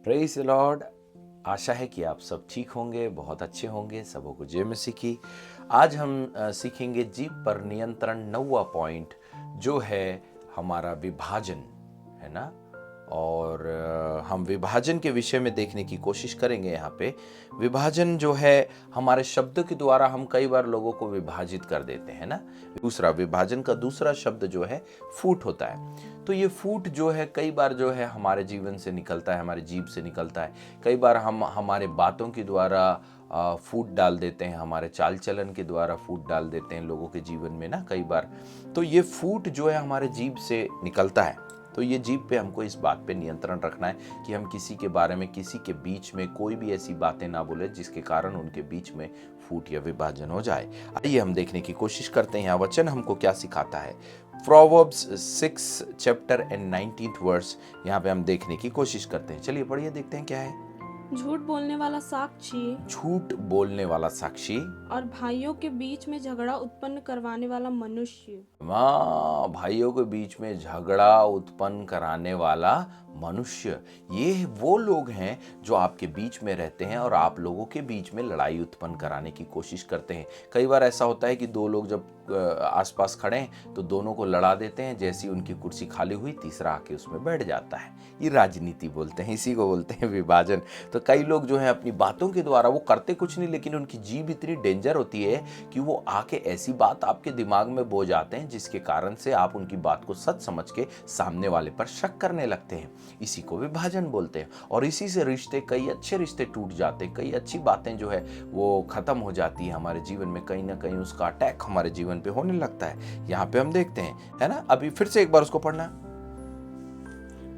Praise the Lord. आशा है कि आप सब ठीक होंगे, बहुत अच्छे होंगे। सबों को जय मसीह की। आज हम सीखेंगे जीभ पर नियंत्रण 9वां पॉइंट, जो है हमारा विभाजन, है ना। और हम विभाजन के विषय में देखने की कोशिश करेंगे। यहाँ पे विभाजन जो है, हमारे शब्द के द्वारा हम कई बार लोगों को विभाजित कर देते हैं ना। दूसरा, विभाजन का दूसरा शब्द जो है फूट होता है। तो ये फूट जो है कई बार जो है हमारे जीवन से निकलता है, हमारे जीभ से निकलता है। कई बार हम हमारे बातों के द्वारा फूट डाल देते हैं, हमारे चाल चलन के द्वारा फूट डाल देते हैं लोगों के जीवन में ना कई बार। तो ये फूट जो है हमारे जीभ से निकलता है। तो ये जीभ पे हमको इस बात पे नियंत्रण रखना है कि हम किसी के बारे में, किसी के बीच में कोई भी ऐसी बातें ना बोले जिसके कारण उनके बीच में फूट या विभाजन हो जाए। आइए हम देखने की कोशिश करते हैं यहाँ वचन हमको क्या सिखाता है। Proverbs 6 chapter and 19th verse यहाँ पे हम देखने की कोशिश करते हैं। चलिए पढ़िए, देखते हैं क्या है। झूठ बोलने वाला साक्षी झूठ बोलने वाला साक्षी और भाइयों के बीच में झगड़ा उत्पन्न करवाने वाला मनुष्य। भाइयों के बीच में झगड़ा उत्पन्न कराने वाला मनुष्य, ये वो लोग हैं जो आपके बीच में रहते हैं और आप लोगों के बीच में लड़ाई उत्पन्न कराने की कोशिश करते हैं। कई बार ऐसा होता है कि दो लोग जब आसपास खड़े हैं तो दोनों को लड़ा देते हैं। जैसी उनकी कुर्सी खाली हुई, तीसरा आके उसमें बैठ जाता है। ये राजनीति बोलते हैं, इसी को बोलते हैं विभाजन। तो कई लोग जो है अपनी बातों के द्वारा, वो करते कुछ नहीं, लेकिन उनकी जीभ इतनी डेंजर होती है कि वो आके ऐसी बात आपके दिमाग में बो जाते हैं जिसके कारण से आप उनकी बात को सच समझ के सामने वाले पर शक करने लगते हैं। इसी को विभाजन बोलते हैं। और इसी से रिश्ते, कई अच्छे रिश्ते टूट जाते हैं, कई अच्छी बातें जो है वो खत्म हो जाती है हमारे जीवन में। कहीं ना कहीं उसका अटैक हमारे जीवन पे होने लगता है। यहाँ पे हम देखते हैं, है ना। अभी फिर से एक बार उसको पढ़ना।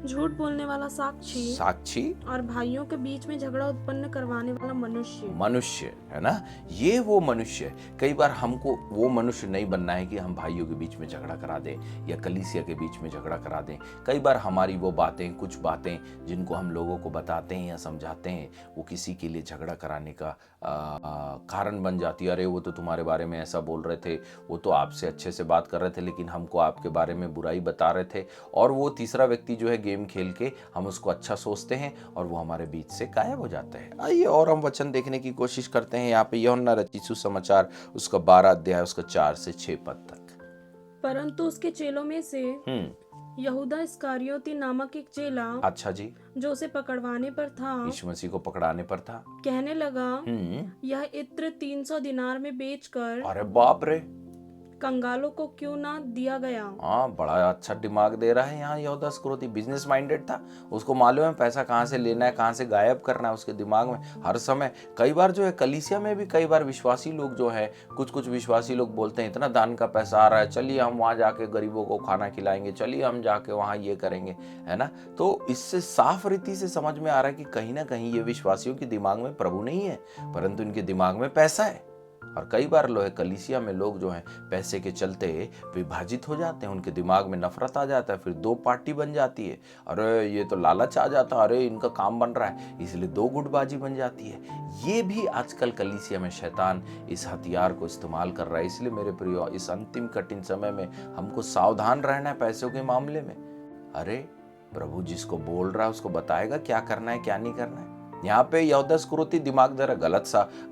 झूठ बोलने वाला साक्षी और भाइयों के बीच में झगड़ा उत्पन्न करवाने वाला मनुष्य, है ना। ये वो मनुष्य, कई बार हमको वो मनुष्य नहीं बनना है कि हम भाइयों के बीच में झगड़ा करा दें या कलीसिया के बीच में झगड़ा करा दें। कई बार हमारी वो बातें, कुछ बातें जिनको हम लोगों को बताते हैं या समझाते हैं, वो किसी के लिए झगड़ा कराने का कारण बन जाती है। अरे वो तो तुम्हारे बारे में ऐसा बोल रहे थे, वो तो आपसे अच्छे से बात कर रहे थे, लेकिन हमको आपके बारे में बुराई बता रहे थे। और वो तीसरा व्यक्ति जो है गेम खेल के हम उसको अच्छा सोचते हैं और वो हमारे बीच से गायब हो जाता है। आइए और हम वचन देखने की कोशिश करते हैं। यहाँ पे यूहन्ना रचित सुसमाचार उसका 12 अध्याय उसका 4 से 6 पद तक। परंतु उसके चेलों में से यहूदा इस्करियोती नामक एक चेला, अच्छा जी, जो उसे पकड़वाने पर था, यीशु मसीह को पकड़ाने पर था, कहने लगा, यह इत्र 300 दिनार में बेचकर, अरे बाप रे, कंगालों को क्यों ना दिया गया। हाँ, बड़ा अच्छा दिमाग दे रहा है यहाँ यहूदा इस्करियोती। बिजनेस माइंडेड था, उसको मालूम है पैसा कहाँ से लेना है, कहाँ से गायब करना है उसके दिमाग में हर समय। कई बार जो है कलीसिया में भी कई बार विश्वासी लोग जो है, कुछ विश्वासी लोग बोलते हैं इतना दान का पैसा आ रहा है, चलिए हम वहाँ जाके गरीबों को खाना खिलाएंगे, चलिए हम जाके वहाँ ये करेंगे, है ना। तो इससे साफ रीति से समझ में आ रहा है कि कहीं ना कहीं ये विश्वासियों के दिमाग में प्रभु नहीं है, परंतु इनके दिमाग में पैसा है। और कई बार कलीसिया में लोग जो हैं पैसे के चलते विभाजित हो जाते हैं, उनके दिमाग में नफरत आ जाता है, फिर दो पार्टी बन जाती है। अरे ये तो लालच आ जाता है, अरे इनका काम बन रहा है, इसलिए दो गुटबाजी बन जाती है। ये भी आजकल कलीसिया में शैतान इस हथियार को इस्तेमाल कर रहा है। इसलिए मेरे प्रियो, इस अंतिम कठिन समय में हमको सावधान रहना है पैसों के मामले में। अरे प्रभु जिसको बोल रहा है उसको बताएगा क्या करना है क्या नहीं करना है। यहाँ पे यहूदा इस्करियोती दिमाग दे रहा,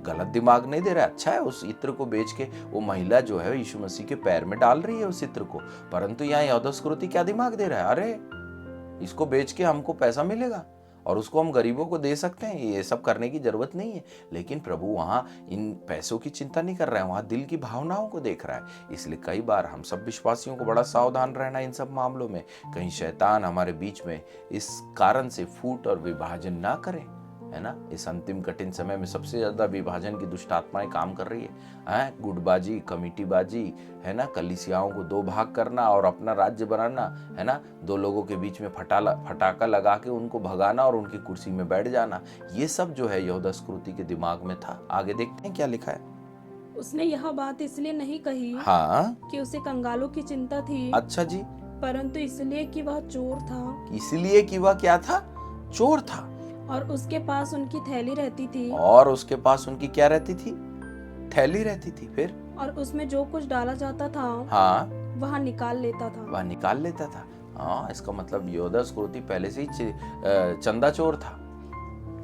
गलत दिमाग नहीं दे रहा। अच्छा है, उस इत्र को बेच के वो महिला जो है यीशु मसीह के पैर में डाल रही है उस इत्र को, परंतु यहाँ यहूदा इस्करियोती क्या दिमाग दे रहा है, अरे इसको बेच के हमको पैसा मिलेगा और उसको हम गरीबों को दे सकते हैं, ये सब करने की जरूरत नहीं है। लेकिन प्रभु वहाँ इन पैसों की चिंता नहीं कर रहा है, वहाँ दिल की भावनाओं को देख रहा है। इसलिए कई बार हम सब विश्वासियों को बड़ा सावधान रहना इन सब मामलों में, कहीं शैतान हमारे बीच में इस कारण से फूट और विभाजन ना करे, है ना। इस अंतिम कठिन समय में सबसे ज्यादा विभाजन की दुष्ट आत्माएं काम कर रही है, गुटबाजी, कमिटीबाजी, है ना, कलीसियाओं को दो भाग करना और अपना राज्य बनाना, है ना, दो लोगों के बीच में फटाका लगा के उनको भगाना और उनकी कुर्सी में बैठ जाना। ये सब जो है यहूदा इस्करियोती के दिमाग में था। आगे देखते हैं क्या लिखा है। उसने यह बात इसलिए नहीं कही, हाँ, कि उसे कंगालों की चिंता थी, अच्छा जी, परंतु इसलिए कि वह चोर था। इसलिए कि वह क्या था, चोर था, और उसके पास उनकी थैली रहती थी, और उसके पास उनकी क्या रहती थी, थैली रहती थी। फिर और उसमें जो कुछ डाला जाता था, हाँ, वह निकाल लेता था। हाँ, इसका मतलब यहूदा इस्करियोती पहले से ही चंदा चोर था।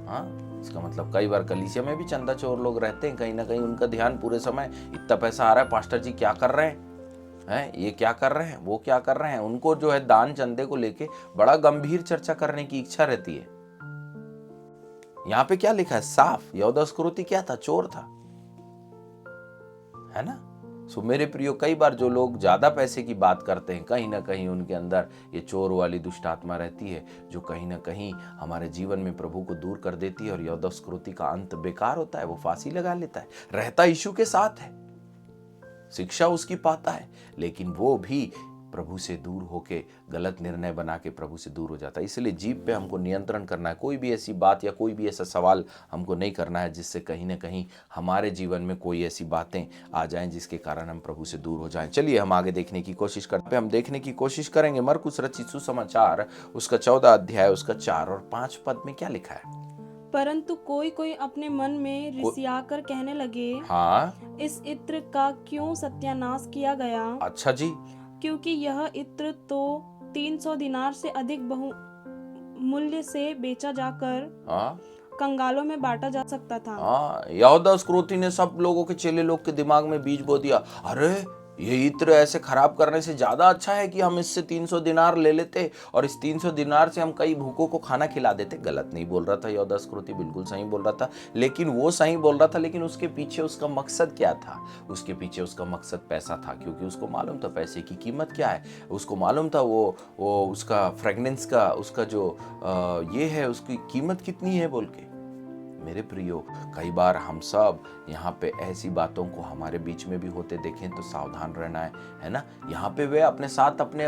हाँ, इसका मतलब कई बार कलीसिया में भी चंदा चोर लोग रहते हैं, कहीं ना कहीं उनका ध्यान पूरे समय इतना पैसा आ रहा है, पास्टर जी क्या कर रहे हैं, ये क्या कर रहे हैं, वो क्या कर रहे हैं, उनको जो है दान चंदे को लेके बड़ा गंभीर चर्चा करने की इच्छा रहती है। यहाँ पे क्या लिखा है साफ, यहूदा इस्करियोती क्या था, चोर था, है ना। सो मेरे प्रियो, कई बार जो लोग ज्यादा पैसे की बात करते हैं, कहीं ना कहीं उनके अंदर ये चोर वाली दुष्ट आत्मा रहती है, जो कहीं ना कहीं हमारे जीवन में प्रभु को दूर कर देती है, और यहूदा इस्करियोती का अंत बेकार होता है, वो फांसी लगा लेता है, रहता यीशु के साथ है, शिक्षा उसकी पाता है, लेकिन वो भी प्रभु से दूर होके गलत निर्णय बना के प्रभु से दूर हो जाता है। इसलिए जीभ पे हमको नियंत्रण करना है, कोई भी ऐसी बात या कोई भी ऐसा सवाल हमको नहीं करना है जिससे कहीं ना कहीं हमारे जीवन में कोई ऐसी बातें आ जाएं जिसके कारण हम प्रभु से दूर हो जाएं। चलिए हम आगे देखने की कोशिश करते हैं, हम देखने की कोशिश करेंगे मरकुस रचित सुसमाचार उसका 14 अध्याय उसका 4 और 5 पद में क्या लिखा है। परंतु कोई कोई अपने मन में रिसियाकर कहने लगे, हाँ, इस इत्र का क्यों सत्यानाश किया गया। अच्छा जी, क्योंकि यह इत्र तो 300 दिनार से अधिक बहुमूल्य से बेचा जाकर कंगालों में बांटा जा सकता था। यहूदा इस्करियोती ने सब लोगों के चेले लोग के दिमाग में बीज बो दिया, अरे ये इत्र ऐसे खराब करने से ज्यादा अच्छा है कि हम इससे 300 दिनार ले लेते और इस 300 दिनार से हम कई भूखों को खाना खिला देते। गलत नहीं बोल रहा था यहूदा इस्करियोती, बिल्कुल सही बोल रहा था, लेकिन वो सही बोल रहा था, लेकिन उसके पीछे उसका मकसद क्या था। उसके पीछे उसका मकसद पैसा था, क्योंकि उसको मालूम था पैसे की कीमत क्या है, उसको मालूम था वो उसका फ्रेगनेंस का उसका जो ये है उसकी कीमत कितनी है बोल के। मेरे प्रियो, कई बार हम सब यहाँ पे ऐसी बातों को हमारे बीच में भी होते देखें तो सावधान रहना है ना। यहाँ पे वे अपने साथ अपने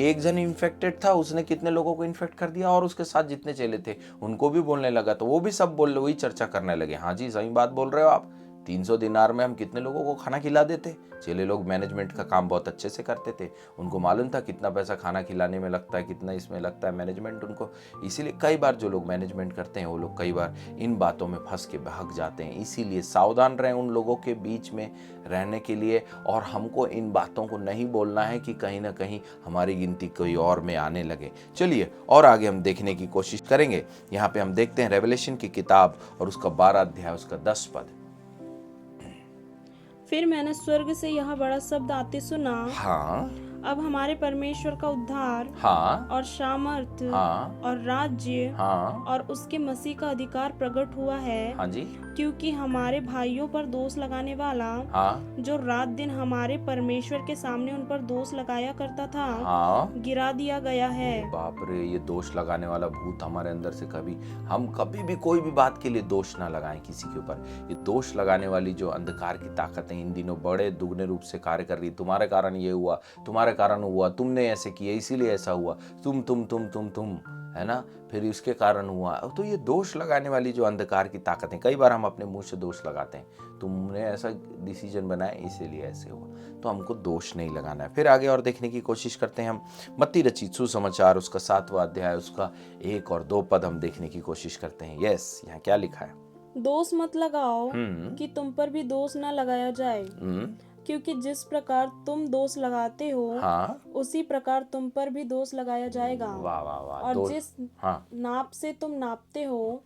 एक जन इन्फेक्टेड था, उसने कितने लोगों को इन्फेक्ट कर दिया, और उसके साथ जितने चेले थे उनको भी बोलने लगा, तो वो भी सब बोल वही चर्चा करने लगे, हाँ जी सही बात बोल रहे हो आप, 300 दिनार में हम कितने लोगों को खाना खिला देते। चेले लोग मैनेजमेंट का काम बहुत अच्छे से करते थे, उनको मालूम था कितना पैसा खाना खिलाने में लगता है, कितना इसमें लगता है मैनेजमेंट उनको। इसीलिए कई बार जो लोग मैनेजमेंट करते हैं वो लोग कई बार इन बातों में फंस के भाग जाते हैं। इसीलिए सावधान रहें उन लोगों के बीच में रहने के लिए, और हमको इन बातों को नहीं बोलना है कि कहीं ना कहीं हमारी गिनती कोई और में आने लगे। चलिए और आगे हम देखने की कोशिश करेंगे। यहाँ पे हम देखते हैं रेवलेशन की किताब और उसका 12 अध्याय उसका 10 पद। फिर मैंने स्वर्ग से यह बड़ा शब्द आते सुना, हाँ, अब हमारे परमेश्वर का उद्धार, हाँ, और सामर्थ, हाँ, और राज्य, हाँ, और उसके मसीह का अधिकार प्रकट हुआ है। हाँ जी, क्योंकि हमारे भाइयों पर दोष लगाने वाला, हाँ, जो रात दिन हमारे परमेश्वर के सामने उन पर दोष लगाया करता था, हाँ, गिरा दिया गया है। बाप रे, ये दोष लगाने वाला भूत हमारे अंदर से हम कभी भी कोई भी बात के लिए दोष ना लगाएं किसी के ऊपर। ये दोष लगाने वाली जो अंधकार की ताकतें इन दिनों बड़े दुगने रूप से कार्य कर रही, तुम्हारे कारण ये हुआ, तुम्हारे कारण हुआ, तुमने ऐसे किया इसीलिए ऐसा हुआ, तुम है ना, फिर इसके कारण हुआ। तो ये दोष लगाने वाली जो अंधकार की ताकतें, कई बार हम अपने मुंह से दोष लगाते हैं, तुमने ऐसा डिसीजन बनाया इसीलिए ऐसे हुआ, तो हमको दोष नहीं लगाना है। फिर आगे और देखने की कोशिश करते हैं हम मत्ती रचित सुसमाचार उसका 7वां अध्याय उसका 1 और 2 पद हम देखने की कोशिश करते हैं। यस, यहाँ क्या लिखा है, दोष मत लगाओ कि तुम पर भी दोष न लगाया जाए, क्योंकि जिस प्रकार तुम दोष लगाते हो, हाँ, उसी प्रकार तुम पर भी दोष लगाया जाएगा। वाह वाह वाह। और जिस नाप से तुम नापते हो,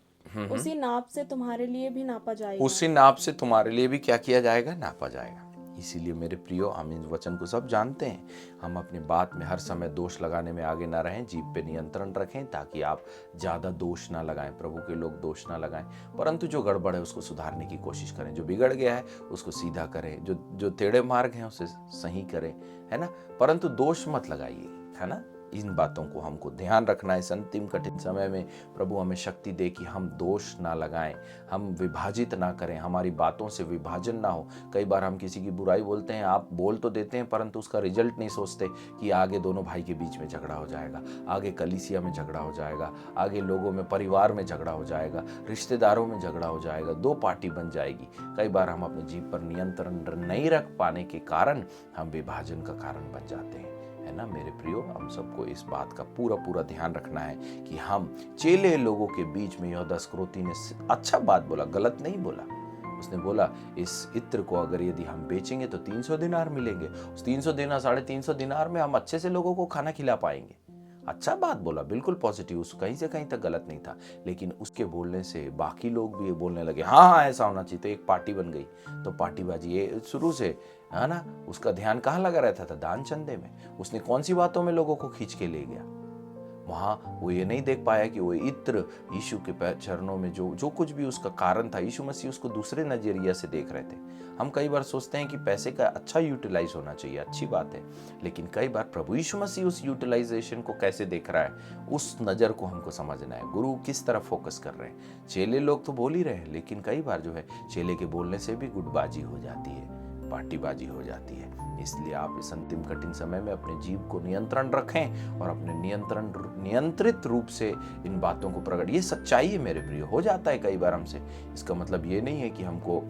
उसी नाप से तुम्हारे लिए भी नापा जाएगा। उसी नाप से तुम्हारे लिए भी क्या किया जाएगा, नापा जाएगा। इसीलिए मेरे प्रियो, हम इस वचन को सब जानते हैं, हम अपनी बात में हर समय दोष लगाने में आगे ना रहें, जीभ पे नियंत्रण रखें ताकि आप ज़्यादा दोष ना लगाएं, प्रभु के लोग दोष ना लगाएं, परंतु जो गड़बड़ है उसको सुधारने की कोशिश करें, जो बिगड़ गया है उसको सीधा करें, जो टेढ़े मार्ग हैं उसे सही करें, है ना, परंतु दोष मत लगाइए, है ना। इन बातों को हमको ध्यान रखना है। इस अंतिम कठिन समय में प्रभु हमें शक्ति दे कि हम दोष ना लगाएं, हम विभाजित ना करें, हमारी बातों से विभाजन ना हो। कई बार हम किसी की बुराई बोलते हैं, आप बोल तो देते हैं परंतु उसका रिजल्ट नहीं सोचते कि आगे दोनों भाई के बीच में झगड़ा हो जाएगा, आगे कलीसिया में झगड़ा हो जाएगा, आगे लोगों में, परिवार में झगड़ा हो जाएगा, रिश्तेदारों में झगड़ा हो जाएगा, 2 पार्टी बन जाएगी। कई बार हम अपने जीभ पर नियंत्रण नहीं रख पाने के कारण हम विभाजन का कारण बन जाते हैं, है ना। मेरे प्रियो, हम सबको इस बात का पूरा ध्यान रखना है कि हम चेले लोगों के बीच में, यहूदा इस्करियोती ने अच्छा बात बोला, गलत नहीं बोला। उसने बोला इस इत्र को अगर यदि हम बेचेंगे तो 300 दिनार मिलेंगे, उस 300 दिनार 350 दिनार में हम अच्छे से लोगों को खाना खिला पाएंगे, अच्छा बात बोला, बिल्कुल पॉजिटिव, उस कहीं से कहीं तक गलत नहीं था। लेकिन उसके बोलने से बाकी लोग भी ये बोलने लगे, हाँ हाँ ऐसा होना चाहिए, तो एक पार्टी बन गई। तो पार्टीबाजी ये शुरू से, है ना, उसका ध्यान कहाँ लगा रहता था? दान चंदे में। उसने कौन सी बातों में लोगों को खींच के ले गया? वहाँ वो ये नहीं देख पाया कि वो इत्र यीशु के चरणों में जो जो कुछ भी उसका कारण था, यीशु मसीह उसको दूसरे नजरिया से देख रहे थे। हम कई बार सोचते हैं कि पैसे का अच्छा यूटिलाइज होना चाहिए, अच्छी बात है, लेकिन कई बार प्रभु यीशु मसीह उस यूटिलाइजेशन को कैसे देख रहा है, उस नज़र को हमको समझना है। गुरु किस तरफ फोकस कर रहे हैं? चेले लोग तो बोल ही रहे हैं, लेकिन कई बार जो है चेले के बोलने से भी गुटबाजी हो जाती है, पार्टीबाजी हो जाती है। इसलिए आप इस अंतिम कठिन समय में अपने जीव को नियंत्रण रखें और अपने नियंत्रित रूप से इन बातों को प्रकट, ये सच्चाई है मेरे प्रिय, हो जाता है कई बार हमसे। इसका मतलब ये नहीं है कि हमको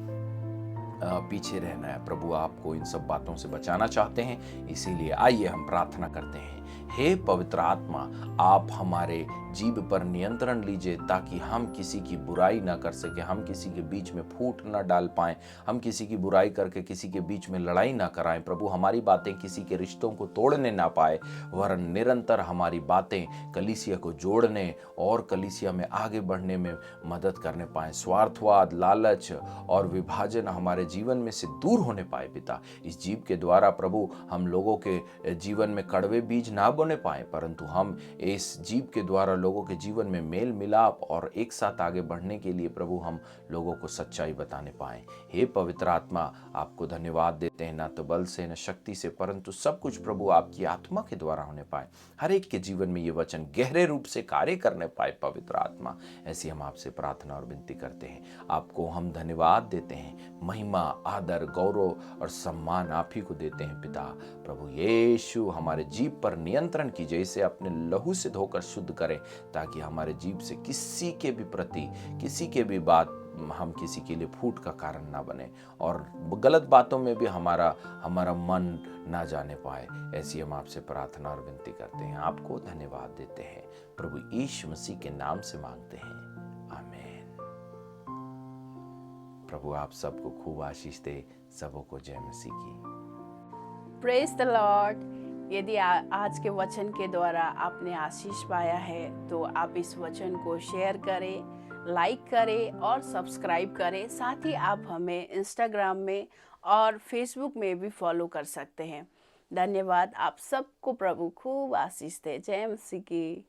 पीछे रहना है। प्रभु आपको इन सब बातों से बचाना चाहते हैं। इसीलिए आइए हम प्रार्थना करते हैं। हे पवित्र आत्मा, आप हमारे जीभ पर नियंत्रण लीजिए ताकि हम किसी की बुराई ना कर सके, हम किसी के बीच में फूट ना डाल पाएं, हम किसी की बुराई करके किसी के बीच में लड़ाई ना कराएं। प्रभु हमारी बातें किसी के रिश्तों को तोड़ने ना पाए, वरन निरंतर हमारी बातें कलीसिया को जोड़ने और कलीसिया में आगे बढ़ने में मदद करने पाएं। स्वार्थवाद, लालच और विभाजन हमारे जीवन में से दूर होने पाए। पिता, इस जीव के द्वारा प्रभु हम लोगों के जीवन में कड़वे बीज ना बोने पाए, परंतु हम इस जीव के द्वारा लोगों के जीवन में मेल मिलाप और एक साथ आगे बढ़ने के लिए प्रभु हम लोगों को सच्चाई बताने पाए। हे पवित्र आत्मा, आपको धन्यवाद देते हैं, ना तो बल से न शक्ति से, परंतु सब कुछ प्रभु आपकी आत्मा के द्वारा होने पाए। हर एक के जीवन में ये वचन गहरे रूप से कार्य करने पाए। पवित्र आत्मा, ऐसी हम आपसे प्रार्थना और विनती करते हैं। आपको हम धन्यवाद देते हैं, महिमा, आदर, गौरव और सम्मान आप ही को देते हैं। पिता प्रभु यीशु, हमारे जीव पर नियंत्रण कीजिए, इसे अपने लहू से धोकर शुद्ध करें, ताकि हमारे जीव से किसी के भी प्रति, किसी के भी बात, हम किसी के लिए फूट का कारण ना बने और गलत बातों में भी हमारा मन ना जाने पाए। ऐसी हम आपसे प्रार्थना और विनती करते हैं। आपको धन्यवाद देते हैं, प्रभु यीशु मसीह के नाम से मांगते हैं, आमीन। प्रभु आप सबको खूब आशीष दे। सबों को जय मसीह की। Praise the Lord. यदि आज के वचन के द्वारा आपने आशीष पाया है तो आप इस वचन को शेयर करें, लाइक करें और सब्सक्राइब करें। साथ ही आप हमें इंस्टाग्राम में और फेसबुक में भी फॉलो कर सकते हैं। धन्यवाद। आप सबको प्रभु खूब आशीष दे। जय मसीह की।